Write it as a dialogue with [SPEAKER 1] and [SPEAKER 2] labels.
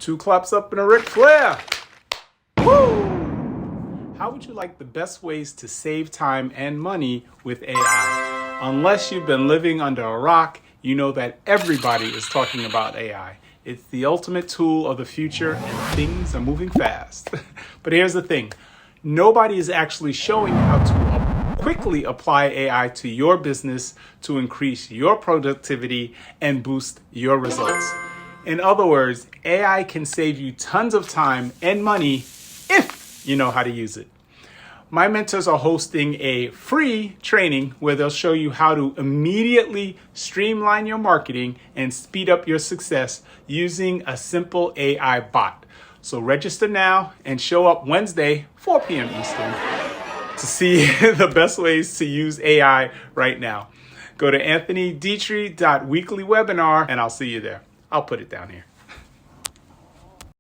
[SPEAKER 1] 2 claps up and a Ric Flair. Woo! How would you like the best ways to save time and money with AI? Unless you've been living under a rock, you know that everybody is talking about AI. It's the ultimate tool of the future and things are moving fast. But here's the thing. Nobody is actually showing you how to quickly apply AI to your business to increase your productivity and boost your results. In other words, AI can save you tons of time and money if you know how to use it. My mentors are hosting a free training where they'll show you how to immediately streamline your marketing and speed up your success using a simple AI bot. So register now and show up Wednesday, 4 p.m. Eastern, to see the best ways to use AI right now. Go to anthonydetry.weeklywebinar and I'll see you there. I'll put it down here.